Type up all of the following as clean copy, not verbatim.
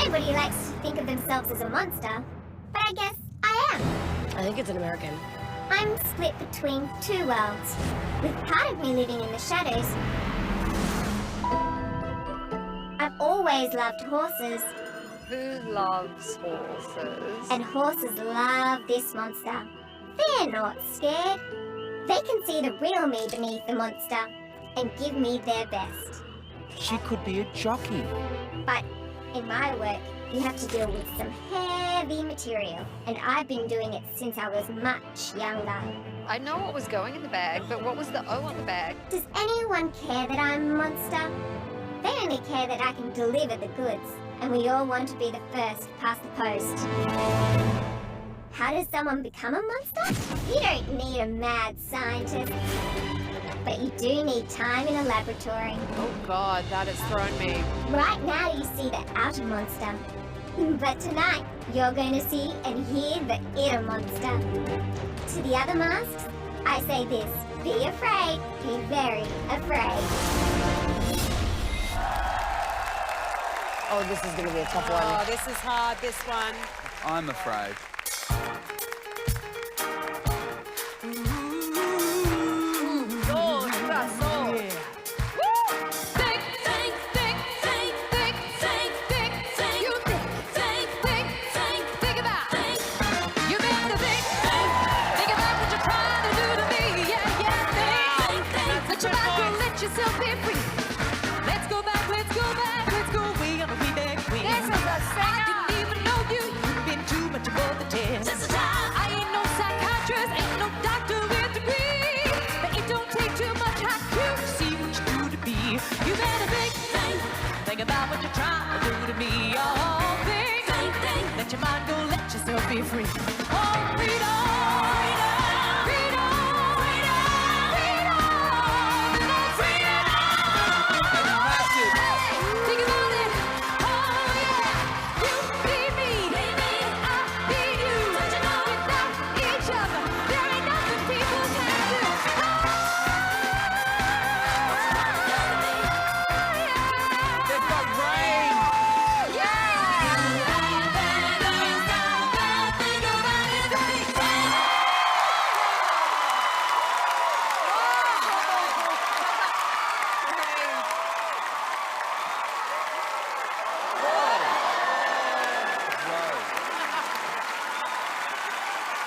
Nobody likes to think of themselves as a monster, but I guess I am. I think it's an American. I'm split between two worlds, with part of me living in the shadows. I've always loved horses, Who loves horses? and horses love this monster. They're not scared. They can see the real me beneath the monster and give me their best. She could be a jockey. But in my work, you have to deal with some heavy material, and I've been doing it since I was much younger. I know what was going in the bag, but what was the O on the bag? Does anyone care that I'm a monster? They only care that I can deliver the goods, and we all want to be the first past the post. How does someone become a monster? You don't need a mad scientist, but you do need time in a laboratory. Oh God, that has thrown me. Right now you see the outer monster, but tonight you're going to see and hear the inner monster. To the other masks, I say this: be afraid, be very afraid. Oh, this is gonna be a tough one. Oh, this is hard, this one. I'm afraid. Be free. Oh, freedom!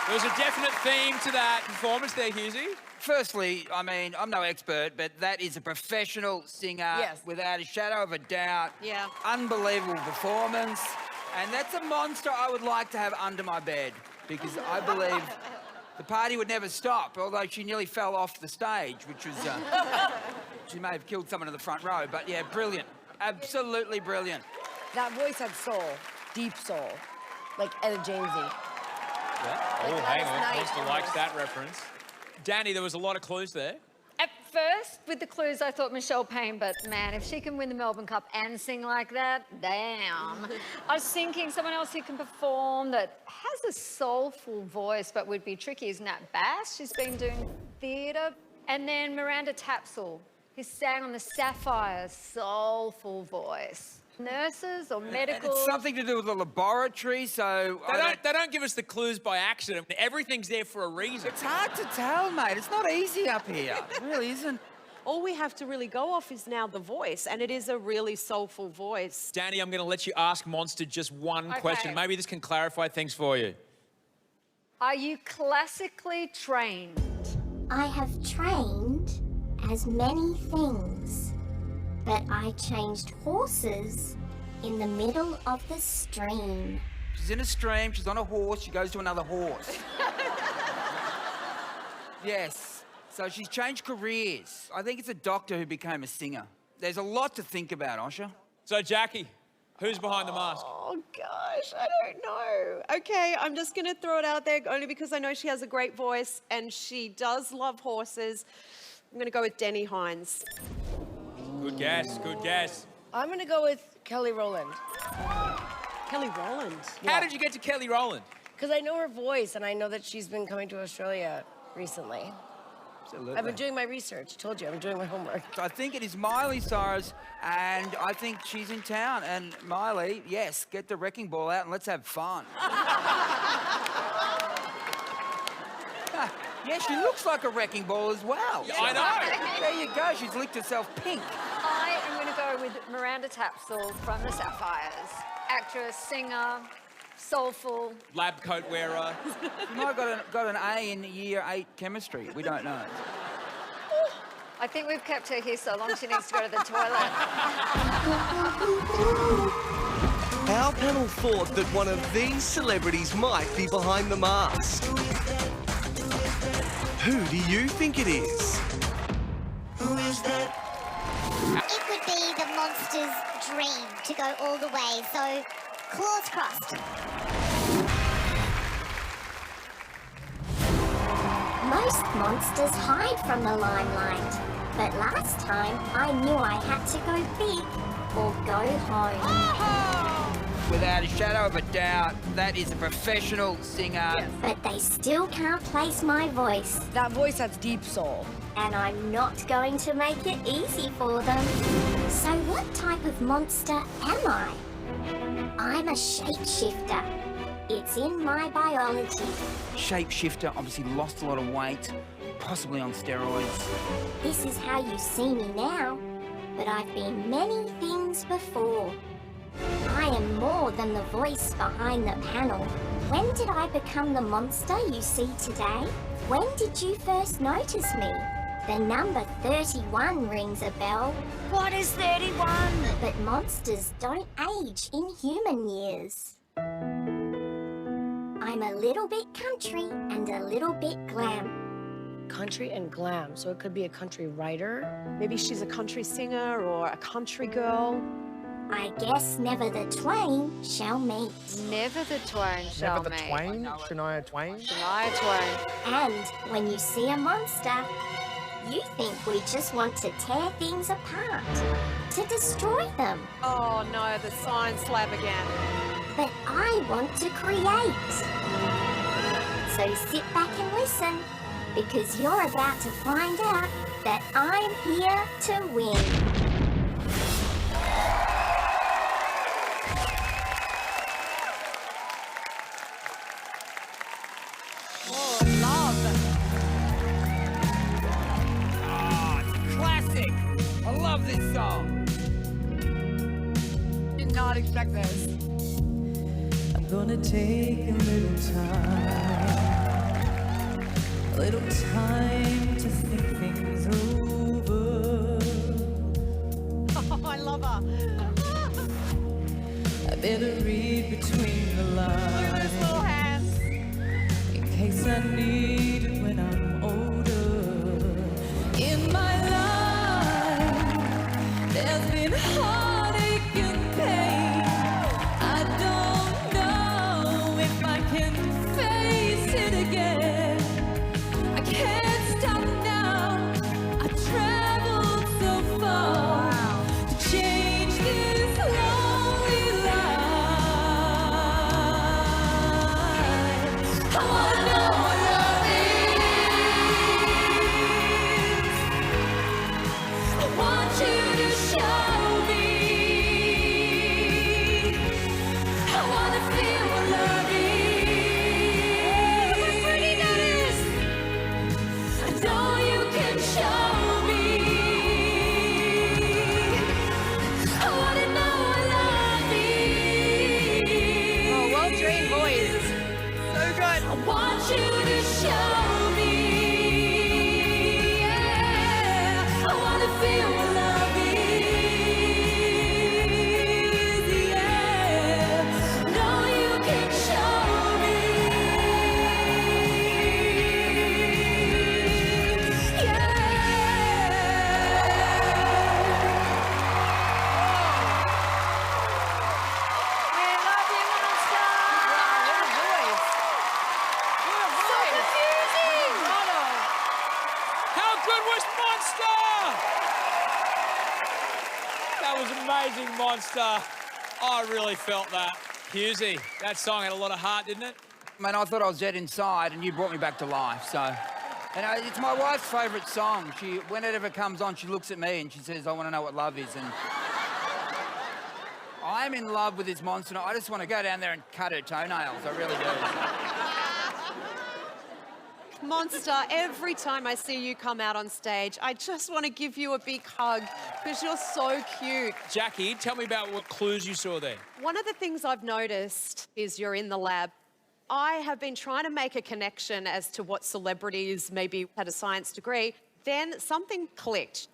There was a definite theme to that performance there, Hughesy. Firstly, I mean, I'm no expert, but that is a professional singer, Yes. without a shadow of a doubt. Yeah. Unbelievable performance. And that's a monster I would like to have under my bed, because I believe the party would never stop, although she nearly fell off the stage, which was... she may have killed someone in the front row, but yeah, brilliant. Absolutely brilliant. That voice had soul, deep soul, like Etta Jamesy. Oh, Like hang last on. night Monster likes almost. that reference. Danny, there was a lot of clues there. At first, with the clues, I thought Michelle Payne, but man, if she can win the Melbourne Cup and sing like that, damn. I was thinking someone else who can perform that has a soulful voice but would be tricky is Nat Bass. She's been doing theatre. And then Miranda Tapsell, who sang on the Sapphire, soulful voice. Nurses or medical. It's something to do with the laboratory, so... They don't give us the clues by accident. Everything's there for a reason. It's hard to tell, mate. It's not easy up here. It really isn't. All we have to really go off is now the voice, and it is a really soulful voice. Danny, I'm going to let you ask Monster just one Okay. question. Maybe this can clarify things for you. Are you classically trained? I have trained as many things, but I changed horses in the middle of the stream. She's in a stream, she's on a horse, she goes to another horse. Yes, so she's changed careers. I think it's a doctor who became a singer. There's a lot to think about, Osher. So, Jackie, who's behind the mask? Oh gosh, I don't know. Okay, I'm just gonna throw it out there only because I know she has a great voice and she does love horses. I'm gonna go with Denny Hines. Good guess, good guess. I'm gonna go with Kelly Rowland. Kelly Rowland. How did you get to Kelly Rowland? Because I know her voice and I know that she's been coming to Australia recently. Absolutely. I've been doing my research. Told you, I've been doing my homework. I think it is Miley Cyrus, and I think she's in town. And Miley, yes, get the wrecking ball out and let's have fun. Yeah, she looks like a wrecking ball as well. I know. There you go. She's licked herself pink. I am going to go with Miranda Tapsell from the Sapphires. Actress, singer, soulful. Lab coat wearer. She might have got an A in year 8 chemistry. We don't know. I think we've kept her here so long she needs to go to the toilet. Our panel thought that one of these celebrities might be behind the mask. Who do you think it is? It could be the monster's dream to go all the way, so claws crossed. Most monsters hide from the limelight, but last time I knew I had to go big or go home. Without a shadow of a doubt, that is a professional singer. But they still can't place my voice, That voice, that's deep soul. and I'm not going to make it easy for them. So what type of monster am I? I'm a shapeshifter. It's in my biology. Shapeshifter, obviously lost a lot of weight, possibly on steroids. This is how you see me now, but I've been many things before. I am more than the voice behind the panel. When did I become the monster you see today? When did you first notice me? The number 31 rings a bell. What is 31? But monsters don't age in human years. I'm a little bit country and a little bit glam. Country and glam, so it could be a country writer. Maybe she's a country singer or a country girl. I guess never the twain shall meet. Never the twain shall Never the meet. Twain? Shania Twain? Shania Twain. And when you see a monster, you think we just want to tear things apart, to destroy them. Oh no, the science lab again. But I want to create. So sit back and listen, because you're about to find out that I'm here to win. Classic! I love this song. Did not expect this. I'm gonna take a little time to think things over. Oh, I love her. I better read between the Look at lines those little hands. in case I need it when I'm older. In my life, there's been heartache and pain. I don't know if I can face it again. I can't stop now. I've traveled so far to change this lonely life. I wanna know what love is. I want you to show me. I wanna feel what love is. Look how pretty that is. I know you can show me. I wanna know what love is. Oh, well-trained voice. So good. I want you to show me. Yeah. I wanna feel what love is. Yeah. Know you can show me. Yeah. We love you, monster. What a voice. So confusing. How good was Monster? That was amazing, Monster. I really felt that. Husey, that song had a lot of heart, didn't it? Man, I thought I was dead inside and you brought me back to life, so And it's my wife's favourite song. When it ever comes on, she looks at me and she says, I want to know what love is. And I'm in love with this monster. I just want to go down there and cut her toenails. I really do. Monster, every time I see you come out on stage, I just want to give you a big hug because you're so cute. Jackie, tell me about what clues you saw there. One of the things I've noticed is you're in the lab. I have been trying to make a connection as to what celebrities maybe had a science degree. Then something clicked.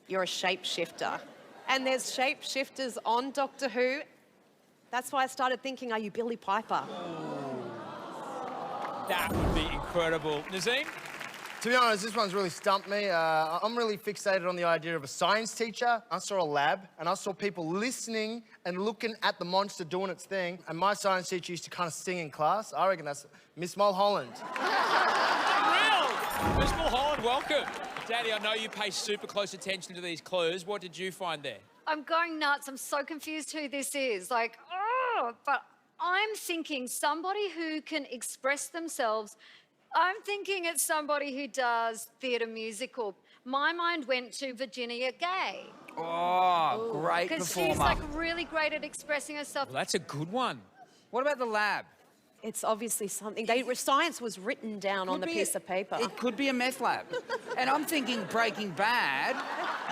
You're a shapeshifter. And there's shapeshifters on Doctor Who. That's why I started thinking, are you Billy Piper? That would be incredible. Nazim? To be honest, this one's really stumped me. I'm really fixated on the idea of a science teacher. I saw a lab and I saw people listening and looking at the monster doing its thing. And my science teacher used to kind of sing in class. I reckon that's Miss Mulholland. Real! Miss Mulholland, welcome. Daddy, I know you pay super close attention to these clues. What did you find there? I'm going nuts. I'm so confused who this is. Like, oh, but I'm thinking somebody who can express themselves. I'm thinking it's somebody who does theatre musical. My mind went to Virginia Gay. Oh, great performer. Because she's like really great at expressing herself. Well, that's a good one. What about the lab? It's obviously something. Science was written down on the piece of paper. It could be a meth lab. And I'm thinking Breaking Bad.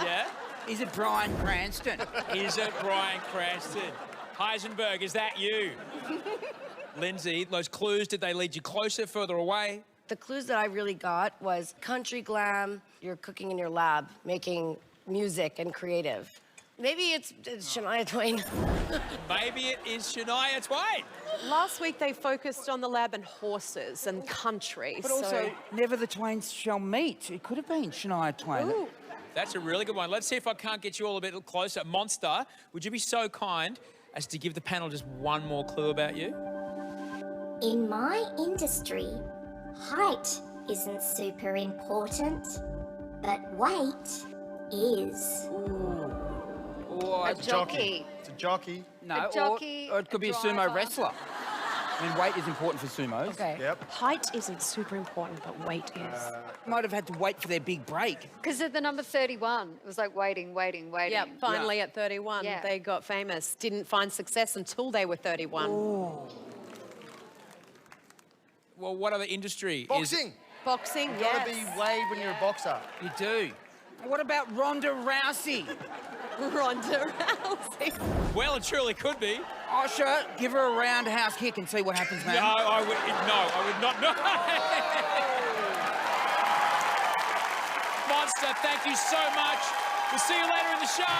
Yeah? Is it Bryan Cranston? Is it Bryan Cranston? Heisenberg, is that you? Lindsay, those clues, did they lead you closer, further away? The clues that I really got was country glam, you're cooking in your lab, making music and creative. Maybe it's Shania Twain. Maybe it is Shania Twain. Last week they focused on the lab and horses and country. But also, never the twains shall meet. It could have been Shania Twain. Ooh. That's a really good one. Let's see if I can't get you all a bit closer. Monster, would you be so kind as to give the panel just one more clue about you? In my industry, height isn't super important, but weight is. Or A jockey. It's a jockey. No, A jockey, or it could be a sumo driver. wrestler. I mean, weight is important for sumos. Okay. Yep. Height isn't super important, but weight is. Might have had to wait for their big break. Because of the number 31. It was like waiting. Yeah, finally at 31, Yeah. they got famous. Didn't find success until they were 31. Well, what other industry is... Boxing. Boxing, You yes. gotta be Wade when you're a boxer. You do. What about Ronda Rousey? Ronda Rousey. Well, it truly could be. Osher, give her a roundhouse kick and see what happens, man. No, I would not. No. Monster, thank you so much. We'll see you later in the show.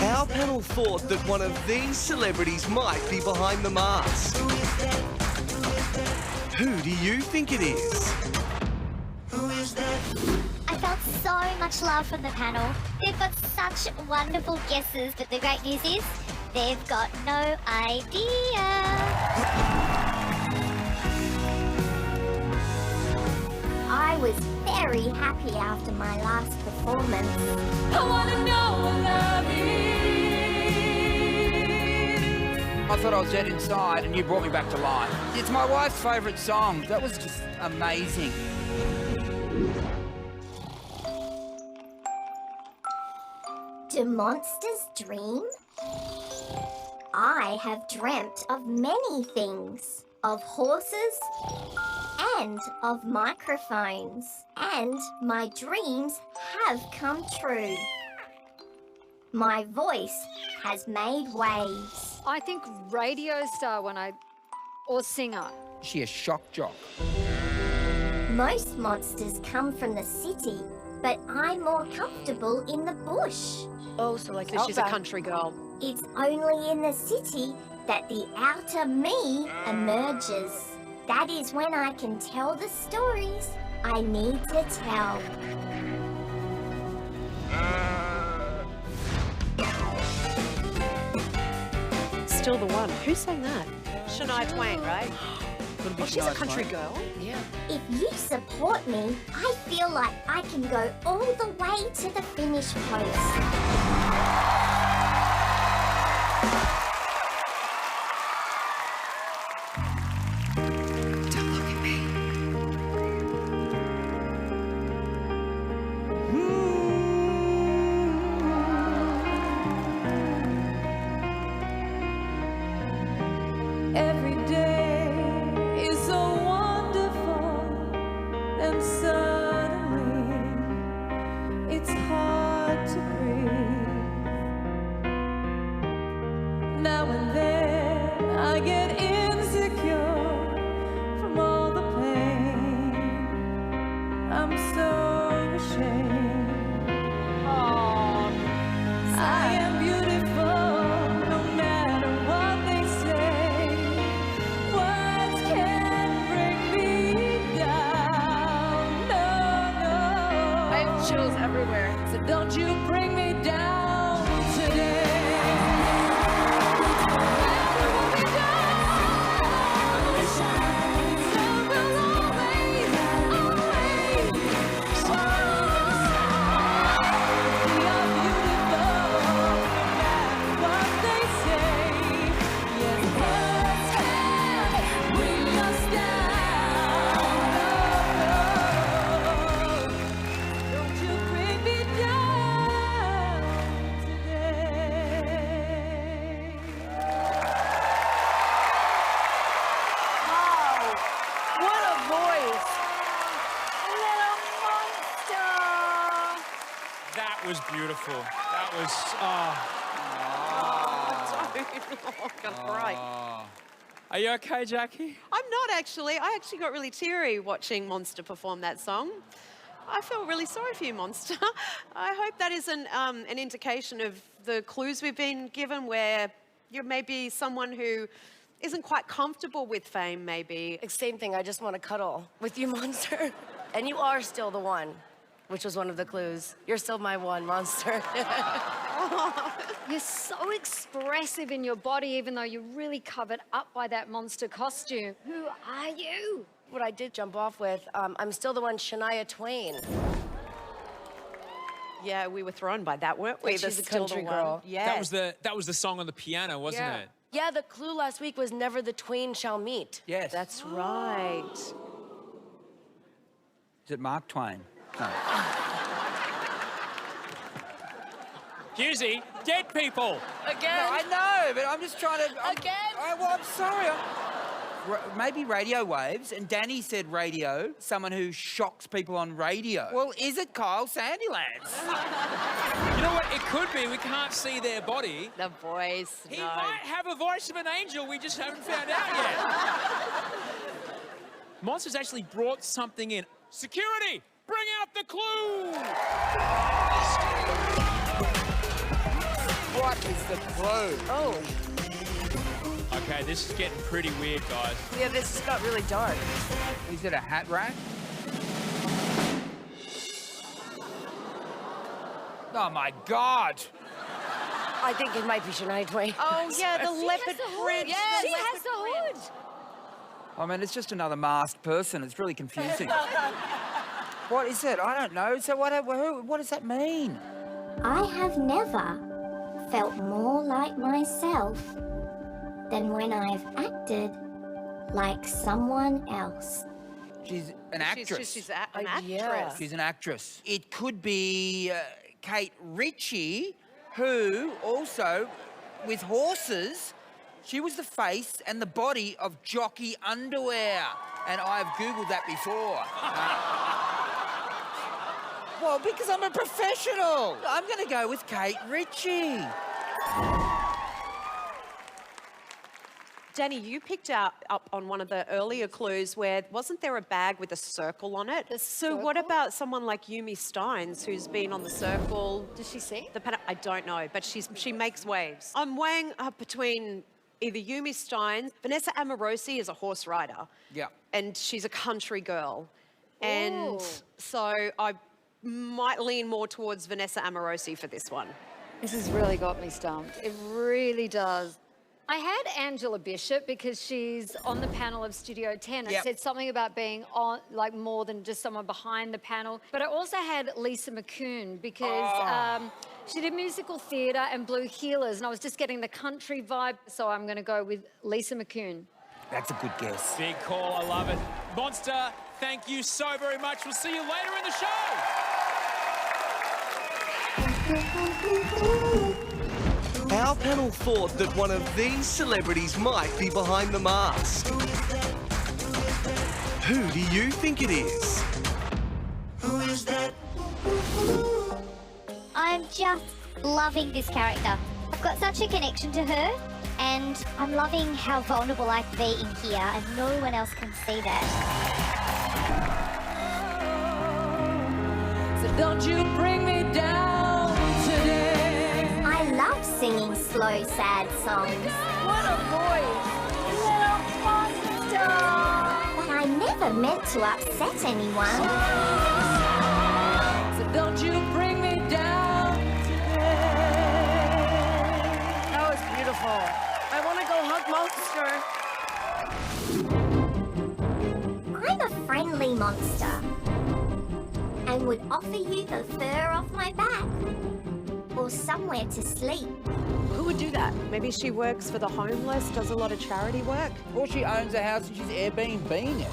Our panel thought that one of these celebrities might be behind the mask. Who do you think it is? I felt so much love from the panel. They've got such wonderful guesses, but the great news is they've got no idea. I was very happy after my last performance. I wanna know what love is. I thought I was dead inside and you brought me back to life. It's my wife's favourite song. That was just amazing. Do monsters dream? I have dreamt of many things. Of horses and of microphones. And my dreams have come true. My voice has made waves. I think radio star or singer. Is she a shock jock? Most monsters come from the city, but I'm more comfortable in the bush. Oh, so like So she's a Outback. country girl. It's only in the city that the outer me emerges. That is when I can tell the stories I need to tell. Still the one. Who sang that? Shania Twain, right? Couldn't be Oh, she's a Shania country Twain. girl. Yeah. If you support me, I feel like I can go all the way to the finish post. Don't look at me. everywhere. So don't you bring me down today. What a voice! Little monster. That was beautiful. That was. I'm gonna cry. Are you okay, Jackie? I'm not actually. I actually got really teary watching Monster perform that song. I feel really sorry for you, Monster. I hope that isn't an indication of the clues we've been given where you're maybe someone who isn't quite comfortable with fame, maybe. Same thing, I just want to cuddle with you, Monster. And you are still the one, which was one of the clues. You're still my one, Monster. You're so expressive in your body, even though you're really covered up by that monster costume. Who are you? What I did jump off with, I'm still the one, Shania Twain. Yeah, we were thrown by that, weren't we? Like she's The a country still the girl. one. Yeah. That was the song on the piano, wasn't Yeah. it? Yeah, the clue last week was never the twain shall meet. Yes. That's right. Is it Mark Twain? No. Husey, dead people. Again? No, I know, but I'm just trying to... Again? I'm sorry. Maybe radio waves, and Danny said radio, someone who shocks people on radio. Well, is it Kyle Sandilands? You know what? It could be. We can't see their body. The voice. He no. might have a voice of an angel. We just haven't found out yet. Monster's actually brought something in. Security, bring out the clue. What is the clue? Oh, Okay, this is getting pretty weird, guys. yeah, this just got really dark. Is it a hat rack? Oh, my God. I think it might be Shania Twain. Oh, yeah, the leopard print. Yes, The she has the hood. I mean, it's just another masked person. It's really confusing. What is it? I don't know. So what does that mean? I have never felt more like myself than when I've acted like someone else. She's an actress. She's an actress. Yeah. She's an actress. It could be Kate Ritchie, who also, with horses, she was the face and the body of Jockey Underwear. And I've Googled that before. Well, because I'm a professional. I'm going to go with Kate Ritchie. Danny, you picked up on one of the earlier clues where wasn't there a bag with a circle on it? So what about someone like Yumi Steins, who's been on the circle? Does she sing? I don't know, but she makes waves. I'm weighing up between either Yumi Steins, Vanessa Amorosi is a horse rider. Yeah. And she's a country girl. And Ooh. so I might lean more towards Vanessa Amorosi for this one. This has really got me stumped. It really does. I had Angela Bishop because she's on the panel of Studio 10. It Yep. said something about being on, like more than just someone behind the panel. But I also had Lisa McCune because she did musical theatre and Blue Heelers, and I was just getting the country vibe. So I'm going to go with Lisa McCune. That's a good guess. Big call, I love it. Monster, thank you so very much. We'll see you later in the show. Our panel thought that one of these celebrities might be behind the mask. Who do you think it is? I'm just loving this character. I've got such a connection to her, and I'm loving how vulnerable I can be in here, and no one else can see that. So don't you bring me down today. I love singing slow, sad songs. What a voice! Little monster! But I never meant to upset anyone. So don't you bring monster. I'm a friendly monster and would offer you the fur off my back or somewhere to sleep. Who would do that? Maybe she works for the homeless, does a lot of charity work. Or she owns a house and she's Airbnb-ing it.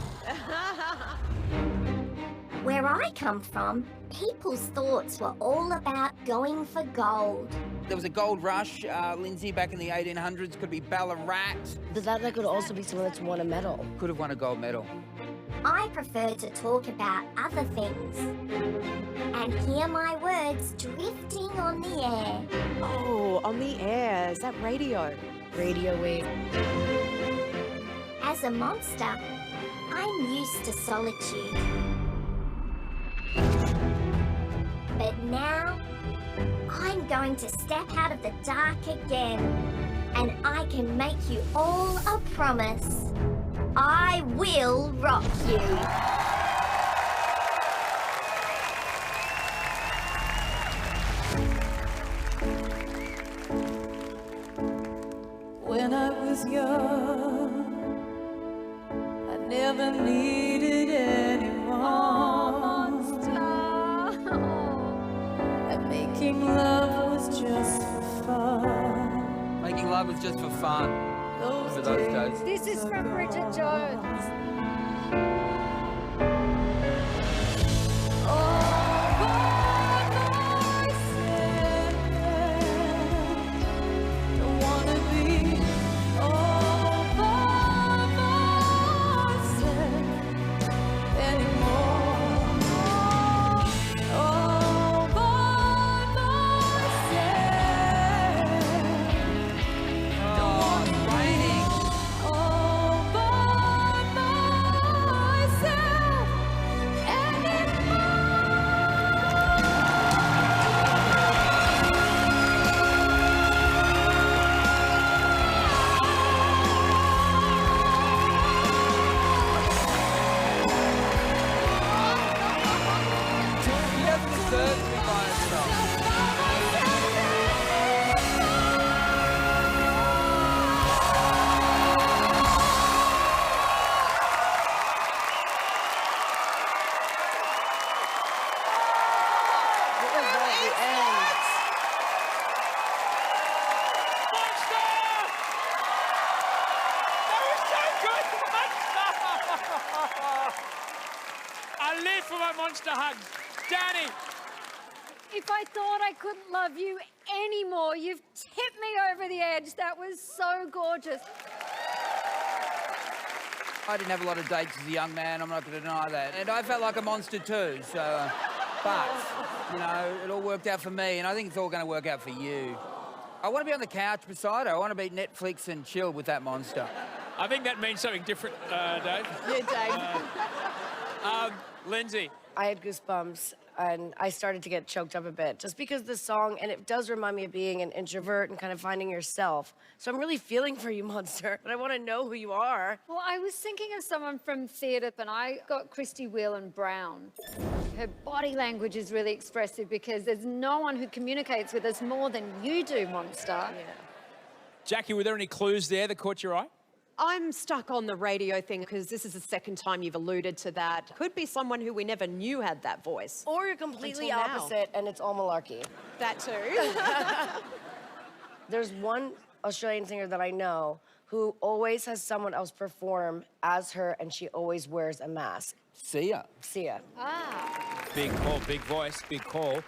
Where I come from, people's thoughts were all about going for gold. There was a gold rush, Lindsay, back in the 1800s. Could be Ballarat. But that could also be someone that's won a medal. Could have won a gold medal. I prefer to talk about other things and hear my words drifting on the air. Oh, on the air. Is that radio? Radio wave. As a monster, I'm used to solitude. But now, I'm going to step out of the dark again, and I can make you all a promise. I will rock you. When I was young, I never needed anyone. And making love was just for fun. Making love was just for fun. For those days. This is from Bridget Jones. I live for my monster hugs. Danny. If I thought I couldn't love you anymore, you've tipped me over the edge. That was so gorgeous. I didn't have a lot of dates as a young man, I'm not going to deny that. And I felt like a monster too, so... but, you know, it all worked out for me, and I think it's all going to work out for you. I want to be on the couch beside her. I want to be Netflix and chill with that monster. I think that means something different, Dave. Yeah, Dave. Lindsay. I had goosebumps and I started to get choked up a bit just because the song, and it does remind me of being an introvert and kind of finding yourself. So I'm really feeling for you, Monster, but I want to know who you are. Well, I was thinking of someone from theatre, and I got Christy Whelan Brown. Her body language is really expressive because there's no one who communicates with us more than you do, Monster. Yeah. Jackie, were there any clues there that caught your eye? I'm stuck on the radio thing because this is the second time you've alluded to that. Could be someone who we never knew had that voice. Or you're completely Until now. opposite and it's all malarkey. That too. There's one Australian singer that I know who always has someone else perform as her, and she always wears a mask. Sia. Sia. Ah. Big call, big voice, big call.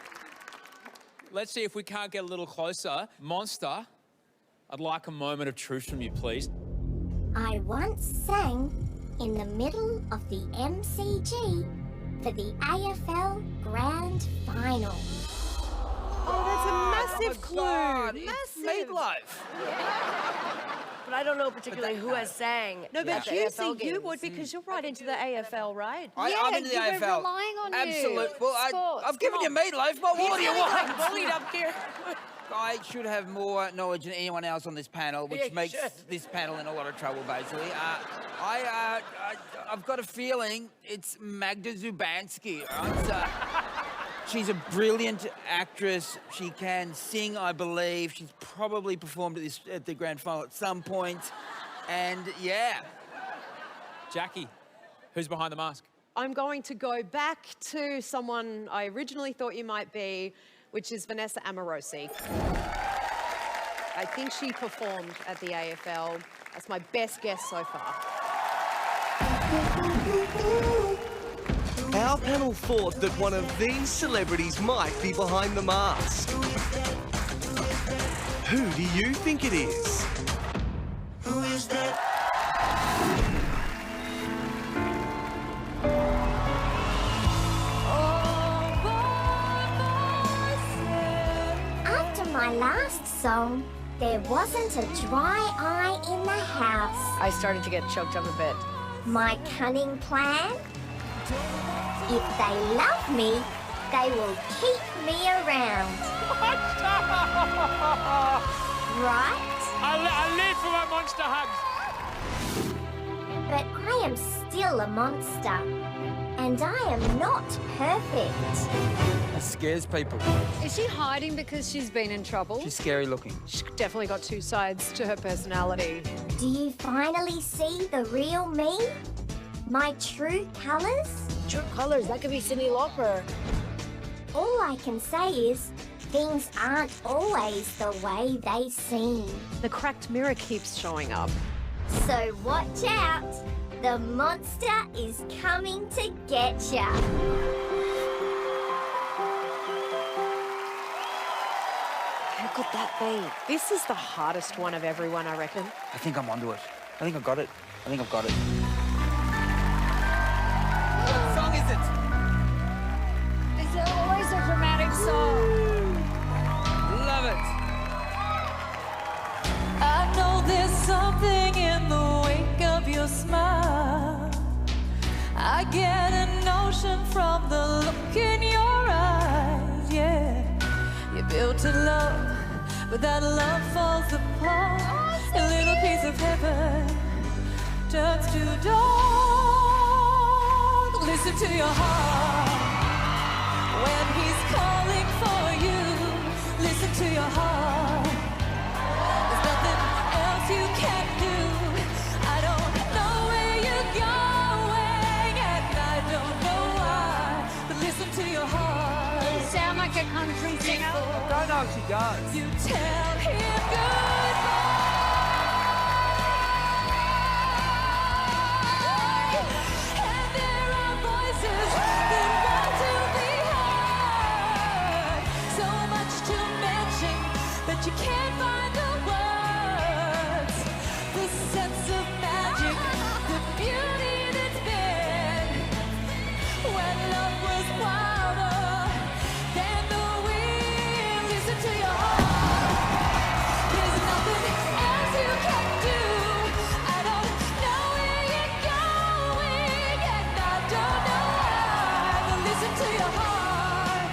Let's see if we can't get a little closer. Monster, I'd like a moment of truth from you, please. I once sang in the middle of the MCG for the AFL Grand Final. Oh, that's a massive clue. God, Massive. it's Meatloaf. But I don't know particularly who has sang. No, at but the you AFL see, you games. would because you're right into the AFL, right? I'm into the you were AFL. relying on you. Absolutely. Well, Sports, I've given you come on. Meatloaf. What more do you want? Bullied up here. I should have more knowledge than anyone else on this panel, which Yeah, you makes should. this panel in a lot of trouble, basically. I've got a feeling it's Magda Zubanski. Right? So, she's a brilliant actress. She can sing, I believe. She's probably performed at the grand final at some point. And yeah, Jackie, who's behind the mask? I'm going to go back to someone I originally thought you might be, which is Vanessa Amorosi. I think she performed at the AFL. That's my best guess so far. Our panel thought that one of these celebrities might be behind the mask. Who do you think it is? Who is that? After my last song, there wasn't a dry eye in the house. I started to get choked up a bit. My cunning plan? If they love me, they will keep me around. Right? I live for my monster hugs. But I am still a monster. And I am not perfect. that scares people. Is she hiding because she's been in trouble? She's scary looking. She's definitely got two sides to her personality. Do you finally see the real me? My true colours? True colors, that could be Cyndi Lauper. All I can say is, things aren't always the way they seem. The cracked mirror keeps showing up. So watch out. The monster is coming to get ya. Who could that be? This is the hardest one of everyone, I reckon. I think I'm onto it. I think I've got it. I think I've got it. What song is it? It's always a dramatic song. Love it. I know there's something in the wake of your smile. I get a notion from the look in your eyes, yeah. You're built to love, but that love falls apart. A little piece of heaven turns to dark. Listen to your heart when he's calling for you. Listen to your heart. There's nothing else you can do. I don't know where you're going, and I don't know why. But listen to your heart. You sound like a country singer. I don't know if she does. You tell him goodbye. And there are voices that want to be heard. So much to mention that you can't find the words. The sense of magic, the beauty that's been when love was wilder than the wind. Listen to your heart. There's nothing else you can do. I don't know where you're going, and I don't know why. But listen to your heart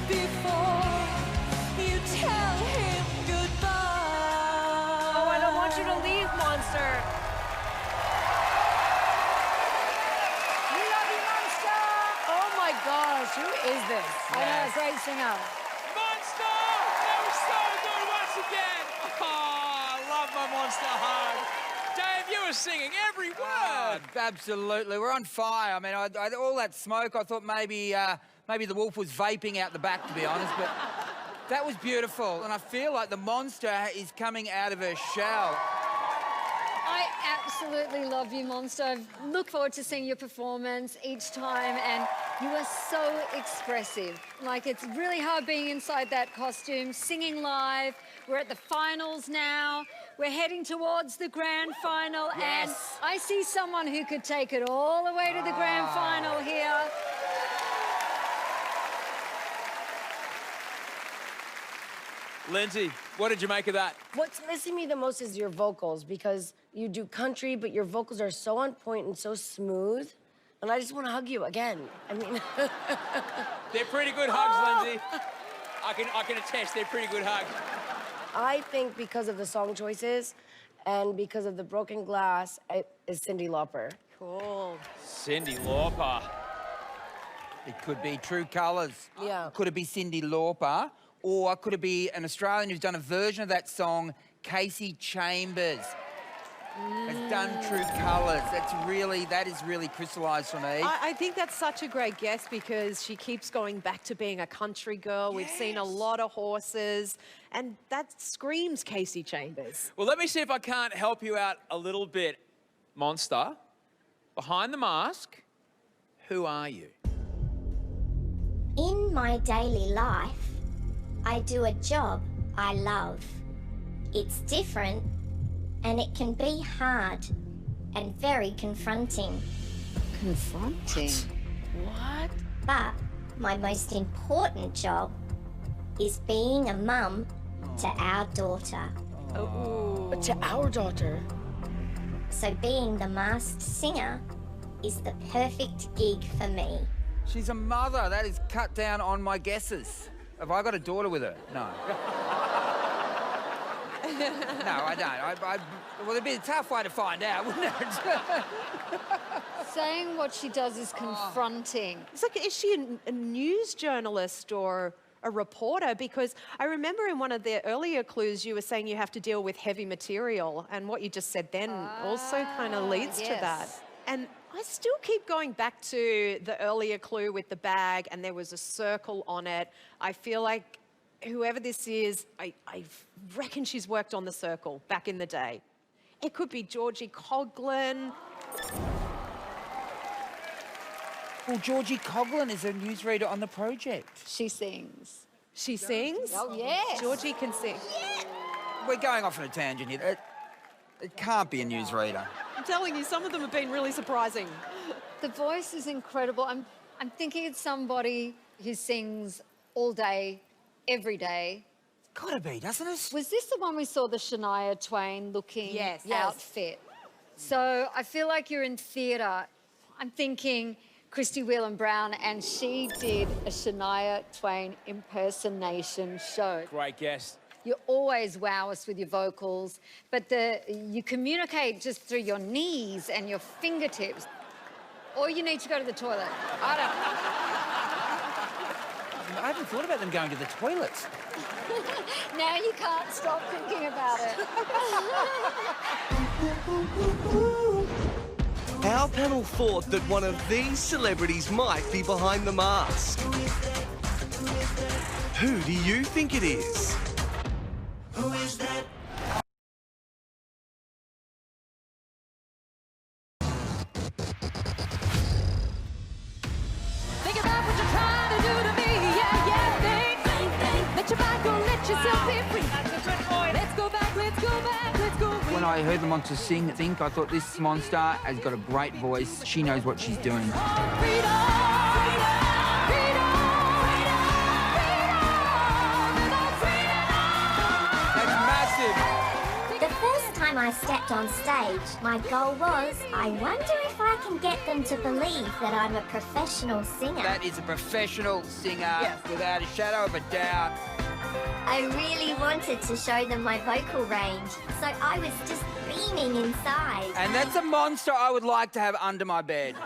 before you tell him goodbye. Oh, I don't want you to leave, monster. We love you, monster. Oh my gosh, who is this? I know, a great singer. Monster! That was so good once again. Oh, I love my monster hug. Dave, you were singing every word. Absolutely, we're on fire. I mean, all that smoke, I thought maybe the wolf was vaping out the back, to be honest, but that was beautiful. And I feel like the monster is coming out of her shell. I absolutely love you, Monster. I look forward to seeing your performance each time, and you are so expressive. Like, it's really hard being inside that costume, singing live. We're at the finals now. We're heading towards the grand final, and Yes. I see someone who could take it all the way to the grand final here. Lindsay, what did you make of that? What's missing me the most is your vocals, because you do country, but your vocals are so on point and so smooth. And I just want to hug you again. I mean, They're pretty good hugs, Lindsay. I can attest they're pretty good hugs. I think because of the song choices and because of the broken glass, it is Cyndi Lauper. Cool. Cyndi Lauper. It could be True Colours. Yeah. Could it be Cyndi Lauper? Or could it be an Australian who's done a version of that song, Casey Chambers? has done True Colours. That is really crystallised for me. I think that's such a great guess because she keeps going back to being a country girl. We've seen a lot of horses, and that screams Casey Chambers. Well, let me see if I can't help you out a little bit, Monster. Behind the mask, who are you? In my daily life, I do a job I love. It's different, and it can be hard and very confronting. Confronting? What? But my most important job is being a mum to our daughter. To our daughter. So being the masked singer is the perfect gig for me. She's a mother. That is cut down on my guesses. Have I got a daughter with her? No. No, I don't. Well, it'd be a tough way to find out, wouldn't it? Saying what she does is confronting. It's like, is she a news journalist or a reporter? Because I remember in one of the earlier clues you were saying you have to deal with heavy material, and what you just said then also kind of leads to that. And I still keep going back to the earlier clue with the bag, and there was a circle on it. I feel like whoever this is, I reckon she's worked on the circle back in the day. It could be Georgie Coughlin. Well, Georgie Coughlin is a newsreader on the project. She sings. She sings? Oh, yes. Georgie can sing. We're going off on a tangent here. It can't be a newsreader. I'm telling you, some of them have been really surprising. The voice is incredible. I'm thinking it's somebody who sings all day, every day. It's gotta be, doesn't it? Was this the one we saw the Shania Twain looking Yes. outfit? So I feel like you're in theatre. I'm thinking Christy Whelan Brown, and she did a Shania Twain impersonation show. Great guess. You always wow us with your vocals, but you communicate just through your knees and your fingertips. Or you need to go to the toilet. I I haven't thought about them going to the toilet. don't. Now you can't stop thinking about it. Our panel thought that one of these celebrities might be behind the mask. Who do you think it is? Who is that? Think about what you're trying to do to me. Yeah, think. Let your mind go, let yourself be free. That's a good point. Let's go back, let's go back, let's go. When I heard the Monster sing, I thought this Monster has got a great voice. She knows what she's doing. That's massive. The first time I stepped on stage, my goal was, I wonder if I can get them to believe that I'm a professional singer. That is a professional singer, without a shadow of a doubt. I really wanted to show them my vocal range, so I was just beaming inside. And that's a Monster I would like to have under my bed.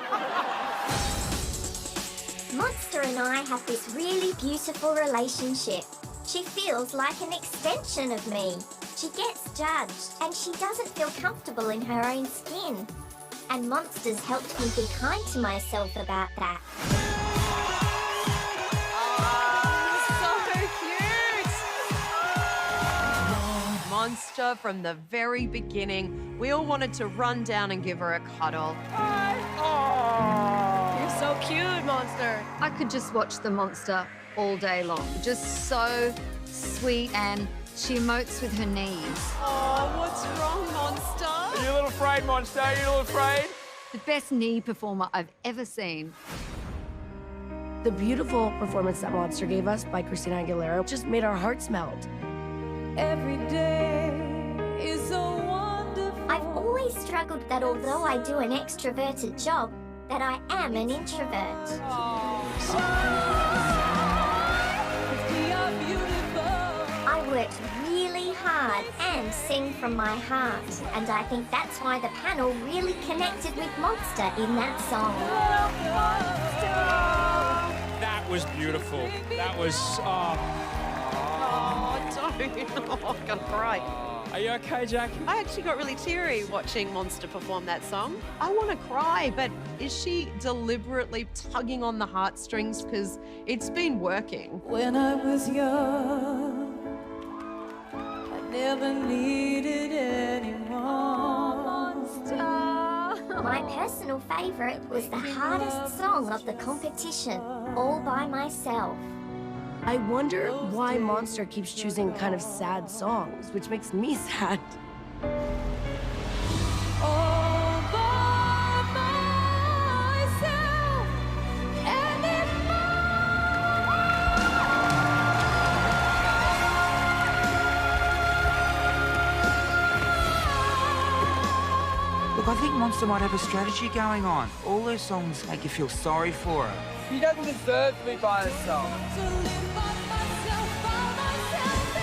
Monster and I have this really beautiful relationship. She feels like an extension of me. She gets judged, and she doesn't feel comfortable in her own skin. And Monster's helped me be kind to myself about that. Monster from the very beginning. We all wanted to run down and give her a cuddle. You're so cute, Monster. I could just watch the Monster all day long. Just so sweet, and she emotes with her knees. Oh, what's wrong, Monster? Are you a little afraid, Monster? Are you a little afraid? The best knee performer I've ever seen. The beautiful performance that Monster gave us by Christina Aguilera just made our hearts melt. Every day is a wonderful. I've always struggled that although I do an extroverted job, that I am an introvert. We are beautiful. I worked really hard and sing from my heart, and I think that's why the panel really connected with Monster in that song. That was beautiful. That was, Oh, don't. Oh, I'm gonna cry. Are you okay, Jackie? I actually got really teary watching Monster perform that song. I want to cry, but is she deliberately tugging on the heartstrings? Because it's been working. When I was young, I never needed anyone. My personal favourite was the hardest song of the competition, All By Myself. I wonder why Monster keeps choosing kind of sad songs, which makes me sad. All by myself, and in Look, I think Monster might have a strategy going on. All those songs make you feel sorry for her. She doesn't deserve to be by herself. to live by myself,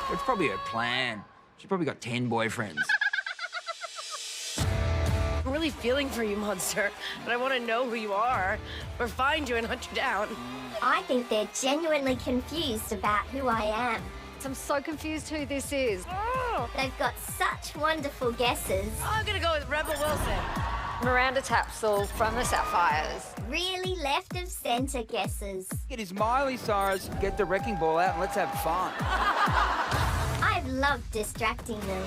and It's probably her plan. She's probably got 10 boyfriends. I'm really feeling for you, Monster, but I want to know who you are, or find you and hunt you down. I think they're genuinely confused about who I am. I'm so confused who this is. They've got such wonderful guesses. I'm gonna go with Rebel Wilson. Miranda Tapsell from the Sapphires. Really left of centre guesses. It is Miley Cyrus. Get the wrecking ball out and let's have fun. I've loved distracting them.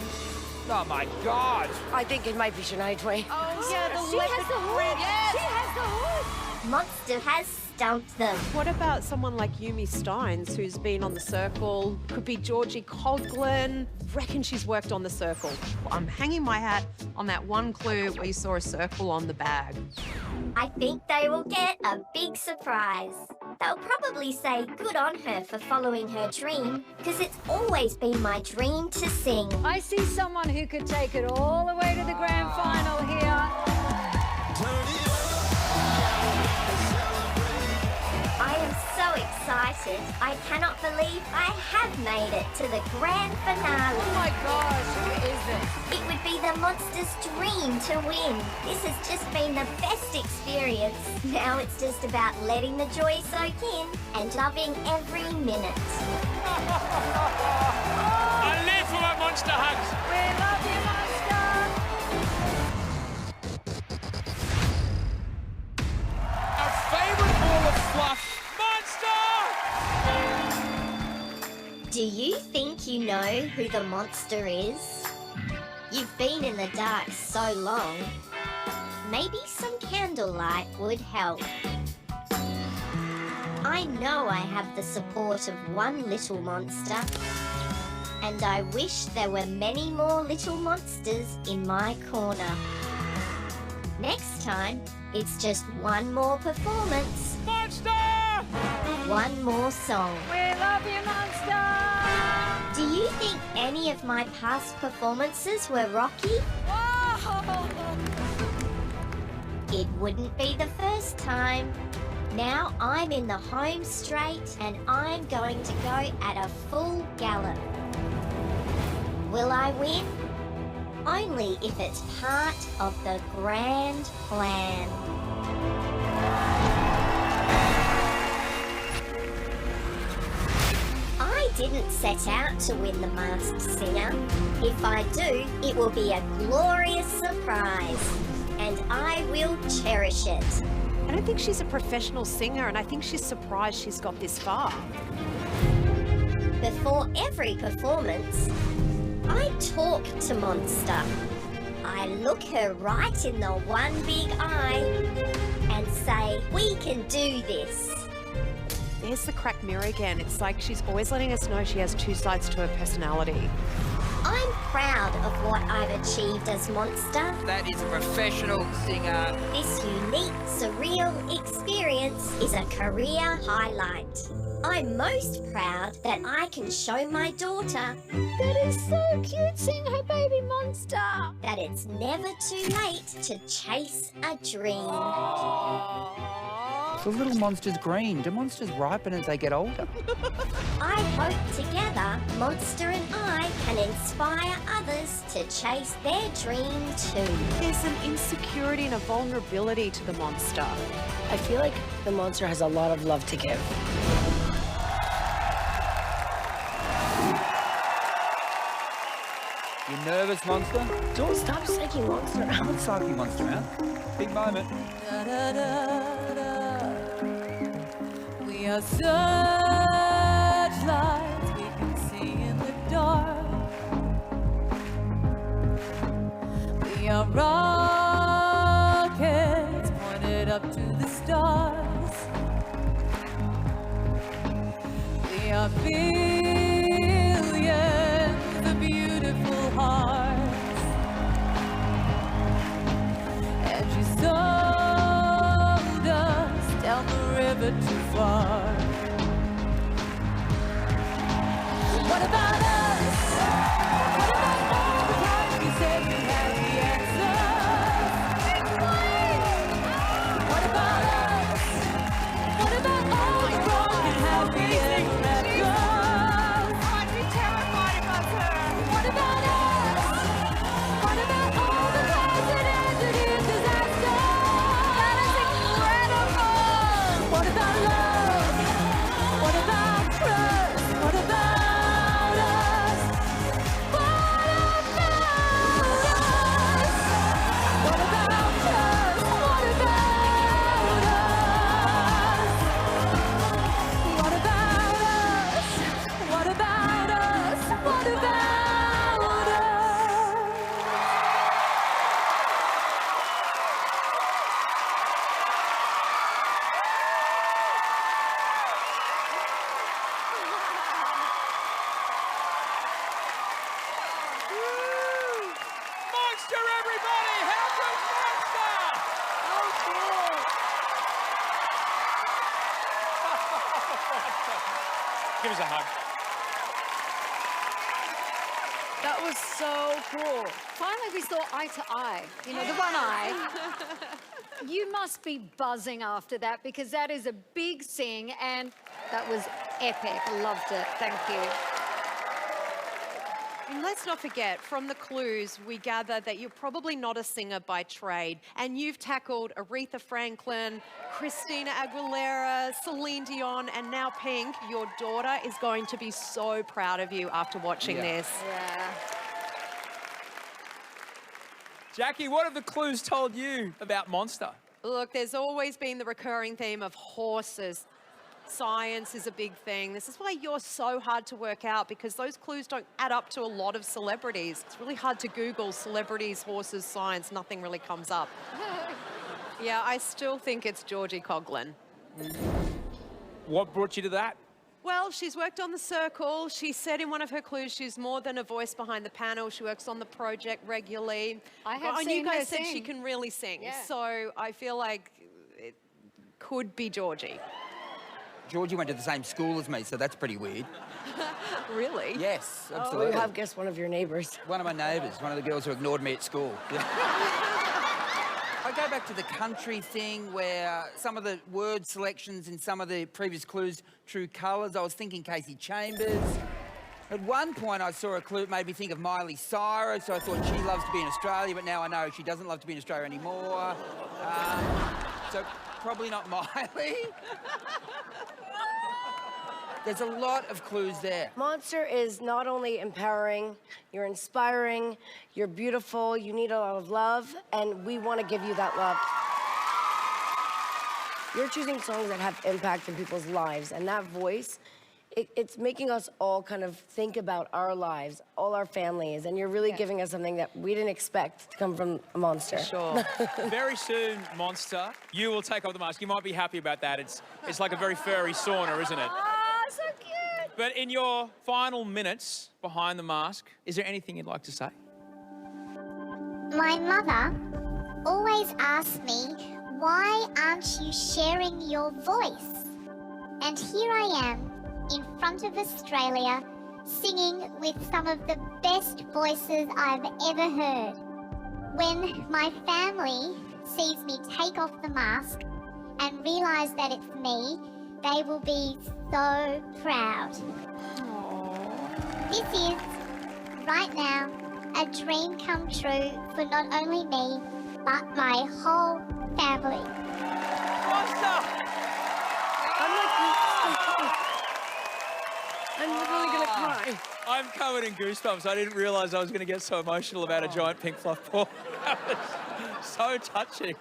Oh my God. I think it might be Shania Twain. Oh, yeah, She has the hood. Yes. She has the hood. Monster has stumped them. What about someone like Yumi Steins, who's been on The Circle? Could be Georgie Coghlan. Reckon she's worked on The Circle. I'm hanging my hat on that one clue where you saw a circle on the bag. I think they will get a big surprise. They'll probably say good on her for following her dream, because it's always been my dream to sing. I see someone who could take it all the way to the grand final here. I am so excited. I cannot believe I have made it to the grand finale. Oh my gosh, who is this? It would be the Monster's dream to win. This has just been the best experience. Now it's just about letting the joy soak in and loving every minute. I live for my Monster hugs. We love you, Monster! Our favourite ball of fluff, Monster! Do you think you know who the Monster is? You've been in the dark so long. Maybe some candlelight would help. I know I have the support of one little monster. And I wish there were many more little monsters in my corner. Next time, it's just one more performance. Monster! One more song. We love you, Monster! Do you think any of my past performances were rocky? Whoa! It wouldn't be the first time. Now I'm in the home straight and I'm going to go at a full gallop. Will I win? Only if it's part of the grand plan. I didn't set out to win the Masked Singer. If I do, it will be a glorious surprise. And I will cherish it. I don't think she's a professional singer, and I think she's surprised she's got this far. Before every performance, I talk to Monster. I look her right in the one big eye and say, we can do this. There's the cracked mirror again. It's like she's always letting us know she has two sides to her personality. I'm proud of what I've achieved as Monster. That is a professional singer. This unique, surreal experience is a career highlight. I'm most proud that I can show my daughter That is so cute, seeing her baby monster. that it's never too late to chase a dream. The little monster's green. Do monsters ripen as they get older? I hope together, Monster and I can inspire others to chase their dream too. There's an insecurity and a vulnerability to the monster. I feel like the monster has a lot of love to give. You nervous, Monster? Don't stop psyching Monster out. I'm psyching monster out. Big moment. We are searchlights we can see in the dark. We are rockets pointed up to the stars. We are billions of beautiful hearts. And you sold us down the river too far. What about us? What about all the times you said you had the answers? What about us? What about all the wrong and happy ends that goes? I'd be terrified if I was her. What about us? What about all the lives that ended in disaster? That is incredible! What about love? What about trust? What about us? What about us? What about us? What about us? What about us? What about us? Monster, everybody! How good's Monster? Oh, cool. Give us a hug. That was so cool. Finally, we saw eye to eye. You know, the one eye. You must be buzzing after that because that is a big sing and that was epic. Loved it. Thank you. And let's not forget, from the clues, we gather that you're probably not a singer by trade. And you've tackled Aretha Franklin, Christina Aguilera, Celine Dion, and now Pink. Your daughter is going to be so proud of you after watching this. Yeah. Jackie, what have the clues told you about Monster? Look, there's always been the recurring theme of horses. Science is a big thing. This is why you're so hard to work out, because those clues don't add up to a lot of celebrities. It's really hard to Google celebrities, horses, science. Nothing really comes up. Yeah, I still think it's Georgie Coughlin. What brought you to that? Well, she's worked on The Circle. She said in one of her clues she's more than a voice behind the panel. She works on the project regularly. I have and seen you guys her said she sing. can really sing. Yeah. So I feel like it could be Georgie. Georgie went to the same school as me, so that's pretty weird. Really? Yes, Oh, absolutely. you have guessed one of your neighbors. One of my neighbours, one of the girls who ignored me at school. Yeah. I go back to the country thing where some of the word selections in some of the previous clues, true colours. I was thinking Casey Chambers. At one point, I saw a clue that made me think of Miley Cyrus, so I thought she loves to be in Australia, but now I know she doesn't love to be in Australia anymore. So probably not Miley. There's a lot of clues there. Monster is not only empowering, you're inspiring, you're beautiful, you need a lot of love, and we want to give you that love. You're choosing songs that have impact in people's lives, and that voice, it's making us all kind of think about our lives, all our families, and you're really giving us something that we didn't expect to come from a Monster. Sure. Very soon, Monster, you will take off the mask. You might be happy about that. It's like a very furry sauna, isn't it? Oh, so cute. But in your final minutes behind the mask, is there anything you'd like to say? My mother always asks me, why aren't you sharing your voice? And here I am, in front of Australia, singing with some of the best voices I've ever heard. When my family sees me take off the mask and realise that it's me, they will be so proud. This is, right now, a dream come true for not only me, but my whole family. I'm literally gonna cry. I'm covered in goosebumps. I didn't realise I was going to get so emotional about a giant pink fluff ball. That was so touching.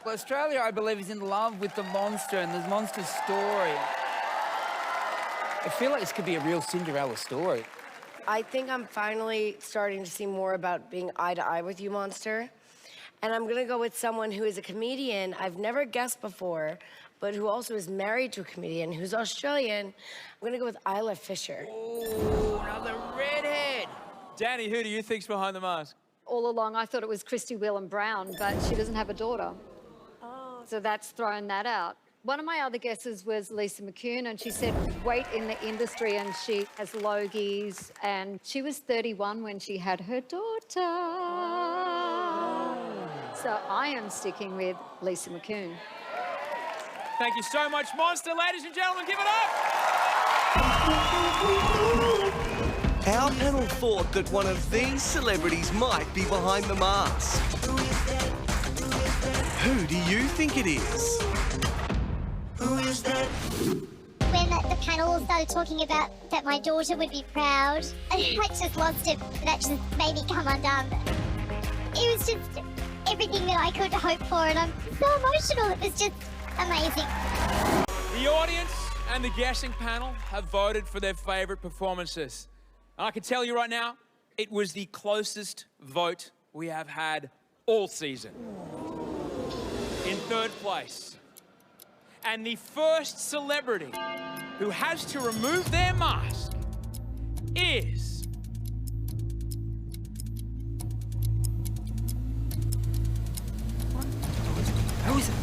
Well, Australia, I believe, is in love with the monster and the monster's story. I feel like this could be a real Cinderella story. I think I'm finally starting to see more about being eye to eye with you, Monster. And I'm gonna go with someone who is a comedian I've never guessed before, but who also is married to a comedian who's Australian. I'm gonna go with Isla Fisher. Oh, another redhead. Danny, who do you think's behind the mask? All along, I thought it was Christy Whelan Brown, but she doesn't have a daughter. So that's thrown that out. One of my other guesses was Lisa McCune, and she said wait in the industry, and she has Logies, and she was 31 when she had her daughter. So I am sticking with Lisa McCune. Thank you so much, Monster. Ladies and gentlemen, give it up! Our panel thought that one of these celebrities might be behind the mask. Who do you think it is? When the panel started talking about that my daughter would be proud, I just lost it. That just made me come undone. It was just everything that I could hope for, and I'm so emotional. It was just amazing. The audience and the guessing panel have voted for their favourite performances. And I can tell you right now, it was the closest vote we have had all season. In third place, and the first celebrity who has to remove their mask is... Who is it?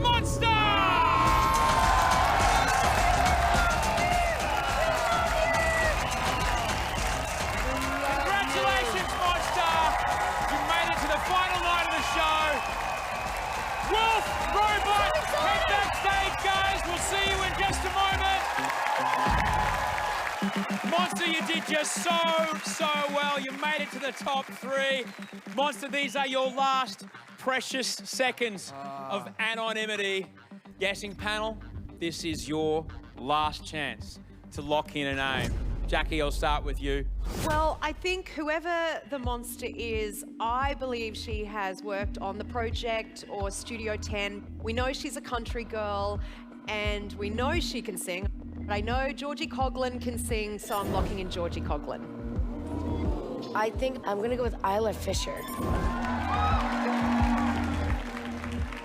Monster! Congratulations, Monster! You made it to the final night of the show. Wolf, Robot, head backstage, guys. We'll see you in just a moment. Monster, you did just so well. You made it to the top 3. Monster, these are your last precious seconds of anonymity. Guessing panel, this is your last chance to lock in a name. Jackie, I'll start with you. Well, I think whoever the monster is, I believe she has worked on The Project or Studio 10. We know she's a country girl, and we know she can sing. I know Georgie Coughlin can sing, so I'm locking in Georgie Coughlin. I think I'm gonna go with Isla Fisher.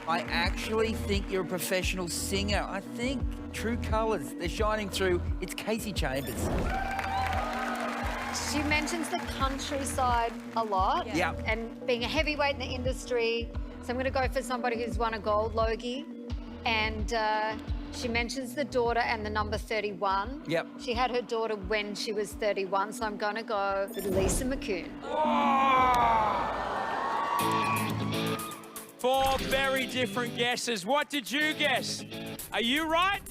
I actually think you're a professional singer. I think true colours, they're shining through. It's Casey Chambers. She mentions the countryside a lot. Yeah. And being a heavyweight in the industry. So I'm going to go for somebody who's won a gold Logie. And she mentions the daughter and the number 31. Yep. She had her daughter when she was 31, so I'm going to go with Lisa McCune. Four very different guesses. What did you guess? Are you right?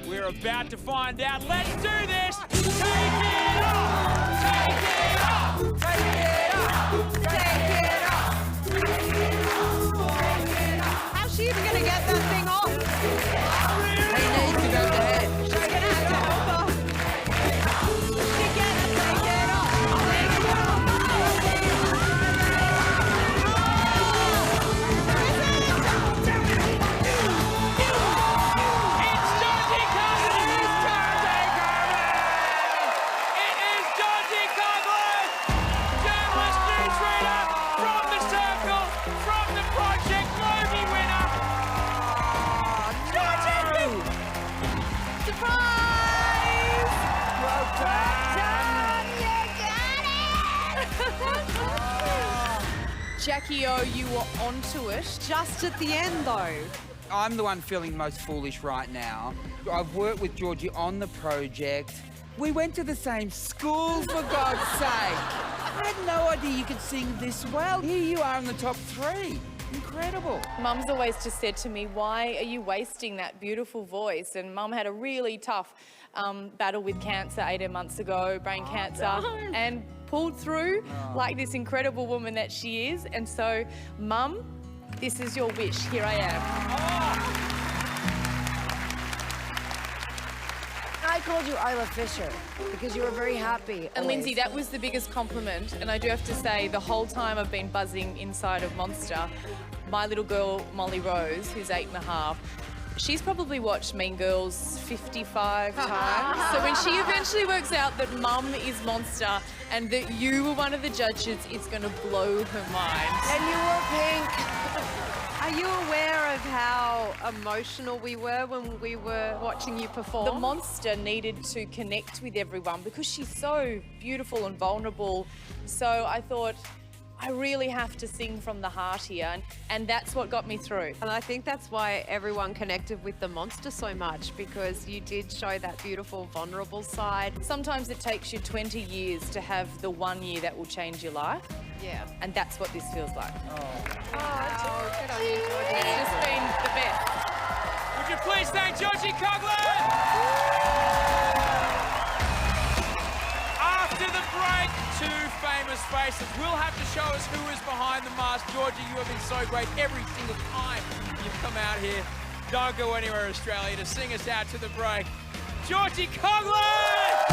We're about to find out. Let's do this! Take it off! Take it off! Take it off! Take it off! How's she even gonna get that thing off? He needs to go to head. She's gonna have to help her. She gets it, take it off. Take it off. It's Georgie Coughlin! It is Georgie Coughlin! Journalist, newsreader, from The Circle, from The Project, Logie winner! Georgie! Surprise! Well done! Jackie O, you were onto it just at the end, though. I'm the one feeling most foolish right now. I've worked with Georgie on The Project. We went to the same school, for God's sake. I had no idea you could sing this well. Here you are in the top 3. Incredible. Mum's always just said to me, why are you wasting that beautiful voice? And Mum had a really tough battle with cancer 18 months ago, brain cancer, and pulled through like this incredible woman that she is. And so, Mum, this is your wish. Here I am. I called you Isla Fisher because you were very happy. And always. Lindsay, that was the biggest compliment. And I do have to say, the whole time I've been buzzing inside of Monster, my little girl, Molly Rose, who's 8.5, she's probably watched Mean Girls 55 times. So when she eventually works out that Mum is Monster and that you were one of the judges, it's going to blow her mind. And you wore pink. Are you aware of how emotional we were when we were watching you perform? The Monster needed to connect with everyone because she's so beautiful and vulnerable. So I thought, I really have to sing from the heart here, and that's what got me through. And I think that's why everyone connected with the Monster so much, because you did show that beautiful, vulnerable side. Sometimes it takes you 20 years to have the 1 year that will change your life. Yeah. And that's what this feels like. Good on you, Georgie. It's just been the best. Would you please thank Georgie Coughlin? After the break, two famous faces will have to show us who is behind the mask. Georgie, you have been so great every single time you've come out here. Don't go anywhere, Australia, to sing us out to the break. Georgie Coughlin!